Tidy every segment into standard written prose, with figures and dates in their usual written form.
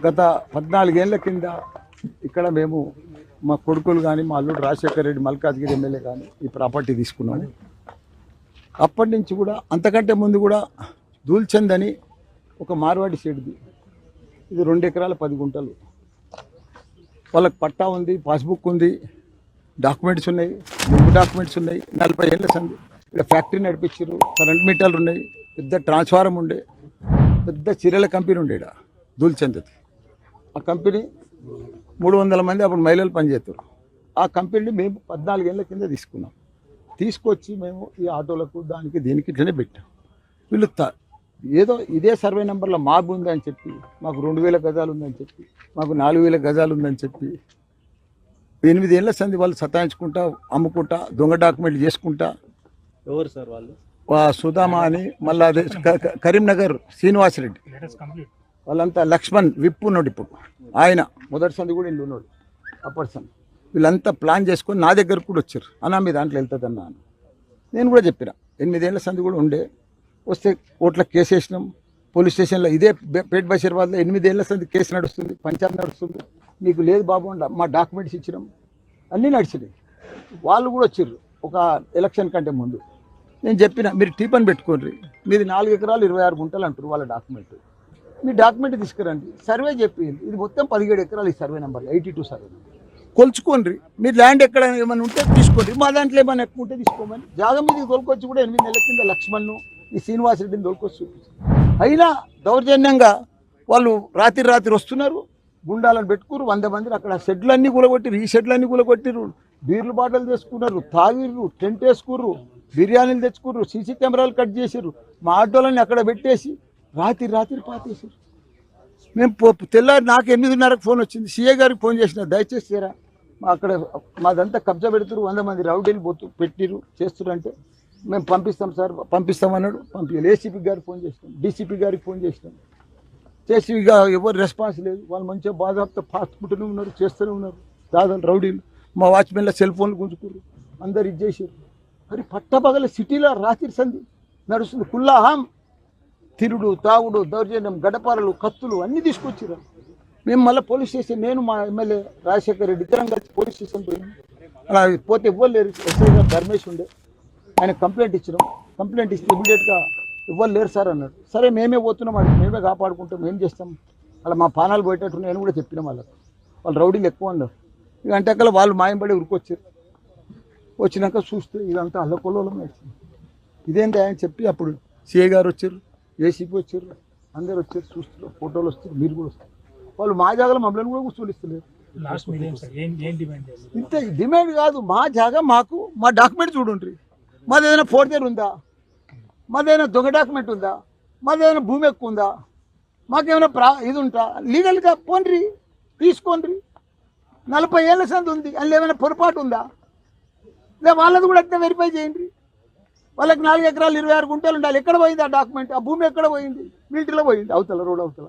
గత 14 ఏళ్ల కింద ఇక్కడ మేము మా కొడుకులు కానీ మా అల్లుడు రాజశేఖర రెడ్డి మల్కాజ్గిరి ఎమ్మెల్యే కానీ ఈ ప్రాపర్టీ తీసుకున్నాము. అప్పటి నుంచి కూడా అంతకంటే ముందు కూడా దూల్చంద్ అని ఒక మార్వాడి షెడ్ది, ఇది 2 ఎకరాల 10 గుంటలు. వాళ్ళకి పట్టా ఉంది, పాస్బుక్ ఉంది, డాక్యుమెంట్స్ ఉన్నాయి, బుక్ డాక్యుమెంట్స్ ఉన్నాయి. 40 ఏళ్ళ సంది ఇక్కడ ఫ్యాక్టరీ నడిపించారు, కరెంట్ మీటర్లు ఉన్నాయి, పెద్ద ట్రాన్స్ఫారం ఉండే, పెద్ద చీరల కంపెనీ ఉండే ఇక్కడ దూల్చంద్ది. ఆ కంపెనీ 300 మంది అప్పుడు మహిళలు పనిచేస్తారు. ఆ కంపెనీని మేము 14 ఏళ్ళ కింద తీసుకున్నాం. తీసుకొచ్చి మేము ఈ ఆటోలకు దానికి దీనికి ఇట్లనే పెట్టాం. వీళ్ళు ఏదో ఇదే సర్వే నెంబర్లో మాబ్ ఉందని చెప్పి, మాకు 2000 గజాలు ఉందని చెప్పి, మాకు 4000 గజాలు ఉందని చెప్పి 8 ఏళ్ళ సంది వాళ్ళు సతాయించుకుంటా, అమ్ముకుంటా, దొంగ డాక్యుమెంట్లు చేసుకుంటా. ఎవరు సార్ వాళ్ళు? సుధామా అని, మళ్ళీ అదే కరీంనగర్ శ్రీనివాసరెడ్డి, వాళ్ళంతా లక్ష్మణ్ విప్పు ఉన్నాడు ఇప్పుడు, ఆయన మొదటి సంది కూడా ఇల్లు ఉన్నాడు అప్పటి సంది. వీళ్ళంతా ప్లాన్ చేసుకొని నా దగ్గరకు కూడా వచ్చారు. అన్నా మీ దాంట్లో వెళ్తుందన్నా అని నేను కూడా చెప్పిన. 8 ఏళ్ళ సంది కూడా ఉండే, వస్తే కోర్టులో కేసు వేసినాం. పోలీస్ స్టేషన్లో ఇదే పేట్ బషీరాబాద్లో 8 ఏళ్ళ సంది కేసు నడుస్తుంది, పంచాయతీ నడుస్తుంది. మీకు లేదు బాబు మా డాక్యుమెంట్స్ ఇచ్చినాం, అన్నీ నడిచినాయి. వాళ్ళు కూడా వచ్చారు ఒక ఎలక్షన్ కంటే ముందు. నేను చెప్పిన మీరు టీపని పెట్టుకోండి, మీది 4 ఎకరాలు 26 గుంటలు అంటారు వాళ్ళ డాక్యుమెంట్, మీ డాక్యుమెంట్ తీసుకురండి. సర్వే చెప్పింది ఇది మొత్తం 17 ఎకరాలు, ఈ సర్వే నెంబర్ 82 సర్వే నెంబర్ కొలుచుకోండి. మీరు ల్యాండ్ ఎక్కడ ఏమైనా ఉంటే తీసుకోండి, మా దాంట్లో ఏమైనా ఎక్కువ ఉంటే తీసుకోమని. జాగం మీదకి తోలుకొచ్చి కూడా 8 నెలల కింద లక్ష్మణ్ను ఈ శ్రీనివాసరెడ్డిని తోలుకొచ్చి చూపించారు. అయినా దౌర్జన్యంగా వాళ్ళు రాత్రి వస్తున్నారు, గుండాలను పెట్టుకురు. 100 మంది అక్కడ షెడ్లన్నీ కూలగొట్టిరు, ఈ షెడ్లన్నీ కూలగొట్టిరు, బీర్లు బాటలు చేసుకున్నారు, తాగిర్రు, టెంట్ వేసుకుర్రు, బిర్యానీలు తెచ్చుకుర్రు, సీసీ కెమెరాలు కట్ చేసిర్రు, మా ఆటోలన్నీ అక్కడ పెట్టేసి రాత్రి పాతేసారు. మేము తెల్లారి నాకు 8:30కు ఫోన్ వచ్చింది, సీఏ గారికి ఫోన్ చేసిన, దయచేసి తీరా అక్కడ మాదంతా కబ్జా పెడుతురు, 100 మంది రౌడీలు పెట్టిరు చేస్తున్నారు అంటే, మేము పంపిస్తాం సార్ పంపిస్తామన్నాడు. పంపించాలి. ఏసీపీ గారికి ఫోన్ చేసినాం, డీసీపీ గారికి ఫోన్ చేసినాం, చేసి ఇక ఎవరు రెస్పాన్స్ లేదు. వాళ్ళు మంచిగా బాధాపుతో ఫాస్ట్ పుట్టునే ఉన్నారు, చేస్తూనే ఉన్నారు. దాదాపు రౌడీలు మా వాచ్మెన్ల సెల్ ఫోన్లు గుంజుకున్నారు, అందరు ఇది చేసారు. మరి పట్టపగల సిటీలో రాత్రి సంధి నడుస్తుంది, కుల్లాహం, తిరుడు, తాగుడు, దౌర్జన్యం, గడపారలు, కత్తులు అన్నీ తీసుకొచ్చారు. మేము మళ్ళీ పోలీస్ స్టేషన్, నేను మా ఎమ్మెల్యే రాజశేఖర రెడ్డి ఇద్దరం కలిసి పోలీస్ స్టేషన్ పోయింది. అలా పోతే ఇవ్వలేరు. ఎస్ఐ గారు ధర్మేష్ ఉండే, ఆయన కంప్లైంట్ ఇచ్చినాం. కంప్లైంట్ ఇస్తే ఇమీడియట్గా ఇవ్వలేరు సార్ అన్నాడు. సరే మేమే పోతున్నాం, అది మేమే కాపాడుకుంటాం, ఏం చేస్తాం, అలా మా పానాలు పోయేటట్టు నేను కూడా చెప్పినాం. వాళ్ళు రౌడీలు ఎక్కువ అన్నారు. ఇక అంటే అక్కడ వాళ్ళు మాయంపడి ఉరికొచ్చారు. వచ్చినాక చూస్తే ఇదంతా అల్లకొల్లోలం నడిచింది. ఇదేంటి ఆయన చెప్పి అప్పుడు సిఐ గారు వచ్చారు, ఏసీపీ వచ్చారు, అందరు వచ్చారు, చూస్తున్నారు, ఫోటోలు వస్తారు, మీరు కూడా వస్తారు. వాళ్ళు మా జాగాలో మమ్మల్ని కూడా కూర్చోలిస్తలేరు. ఇంత డిమాండ్ కాదు, మా జాగా మాకు, మా డాక్యుమెంట్ చూడండి, మాది ఏదైనా ఫోర్జరీ ఉందా, మాదేమైనా దొంగ డాక్యుమెంట్ ఉందా, మాదేమైనా భూమి ఎక్కువ ఉందా, మాకేమైనా ఇది ఉంటా, లీగల్గా పోండ్రి తీసుకోండి. 40 ఏళ్ళ సంది ఉంది, అందులో ఏమైనా పొరపాటు ఉందా, లేదా వాళ్ళది కూడా అట్లా వెరిఫై చేయండి. వాళ్ళకి 4 ఎకరాలు 26 గుంటలు ఉండాలి. ఎక్కడ పోయింది ఆ డాక్యుమెంట్, ఆ భూమి ఎక్కడ పోయింది, మిలిటరీలో పోయింది, అవతల రోడ్ అవతల.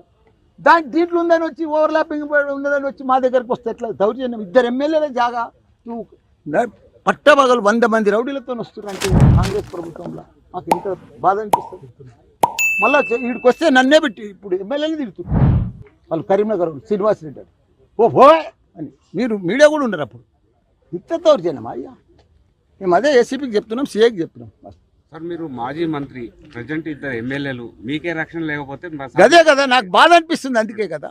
దీంట్లో ఉందని వచ్చి ఓవర్లాపింగ్ ఉన్నదని వచ్చి మా దగ్గరకు వస్తే ఎట్లా దౌర్జన్యం. 2 ఎమ్మెల్యేల జాగా నువ్వు పట్టబగలు 100 మంది రౌడీలతో వస్తున్నారంటే కాంగ్రెస్ ప్రభుత్వంలో మాకు ఎంత బాధ అనిపిస్తుంది. మళ్ళీ వీడికి వస్తే నన్నే పెట్టి ఇప్పుడు ఎమ్మెల్యేని తిడుతున్నారు వాళ్ళు. కరీంనగర్ శ్రీనివాసరెడ్డి అని ఓ అని మీరు మీడియా కూడా ఉండరు. అప్పుడు ఇంత దౌర్జన్యం అయ్యా. మేము అదే ఏసీపీకి చెప్తున్నాం, సీఐకి చెప్తున్నాం. సార్ మీరు మాజీ మంత్రి, ప్రజెంట్ 2 ఎమ్మెల్యేలు, మీకే రక్షణ లేకపోతే అదే కదా నాకు బాధ అనిపిస్తుంది. అందుకే కదా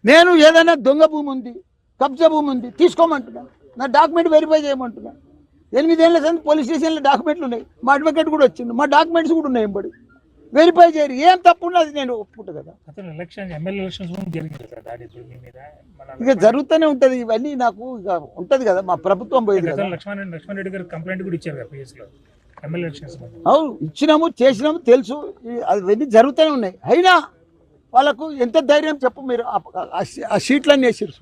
నేను ఏదైనా దొంగ భూమి ఉంది, కబ్జా భూమి ఉంది తీసుకోమంటున్నా, నా డాక్యుమెంట్ వెరిఫై చేయమంటున్నా. 8 ఏళ్ళ సంది పోలీస్ స్టేషన్లో డాక్యుమెంట్లు ఉన్నాయి, మా అడ్వకేట్ కూడా వచ్చింది, మా డాక్యుమెంట్స్ కూడా ఉన్నాయి, ఎంబడి వెరిఫై చేయరు. ఏం తప్పు ఉన్నది నేను ఒప్పుకుంటా కదా. ఇక జరుగుతూనే ఉంటుంది ఇవన్నీ. నాకు ఇక ఉంటుంది కదా, మా ప్రభుత్వం పోయింది కదా. అవును, ఇచ్చినాము, చేసినాము, తెలుసు, అవన్నీ జరుగుతూనే ఉన్నాయి. అయినా వాళ్ళకు ఎంత ధైర్యం చెప్పు. మీరు ఆ సీట్లన్నీ వేసిరు,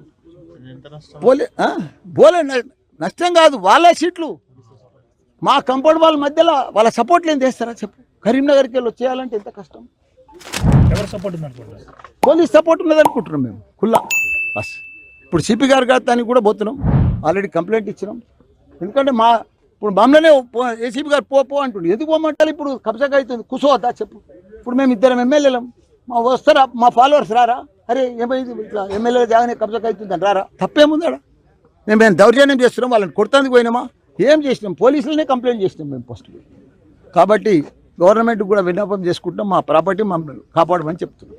బోలే నష్టం కాదు, వాళ్ళ సీట్లు మా కంపౌండ్ వాళ్ళ మధ్యలో వాళ్ళ సపోర్ట్లు ఏం చేస్తారా చెప్పు. కరీంనగర్కి వెళ్ళి వచ్చేయాలంటే ఎంత కష్టం. ఎవరు సపోర్ట్ ఉందనుకుంటారు? పోలీస్ సపోర్ట్ ఉన్నది అనుకుంటున్నాం మేము కుల్లా. బస్ ఇప్పుడు సిపి గారు దానికి కూడా పోతున్నాం, ఆల్రెడీ కంప్లైంట్ ఇచ్చినాం. ఎందుకంటే ఇప్పుడు మమ్మల్నే ఏసీపీ గారు పో అంటుండే. ఎందుకు పోమంటారు? ఇప్పుడు కబ్జాగా అవుతుంది, కూర్చోవద్దా చెప్పు. ఇప్పుడు మేము 2 ఎమ్మెల్యేలం, మా వస్తారా మా ఫాలోవర్స్ రారా, అరే ఏమైంది ఇట్లా ఎమ్మెల్యే జాగానే కబ్జాకి అవుతుందని రారా, తప్పేముందాడా? మేము దౌర్జన్యం చేస్తున్నాం, వాళ్ళని కొడతానికి పోయినామా, ఏం చేసినాం? పోలీసులనే కంప్లైంట్ చేసినాం మేము ఫస్ట్. కాబట్టి గవర్నమెంట్ కూడా విన్నపం చేసుకుంటాం, మా ప్రాపర్టీ మమ్మల్ని కాపాడమని చెప్తున్నాం.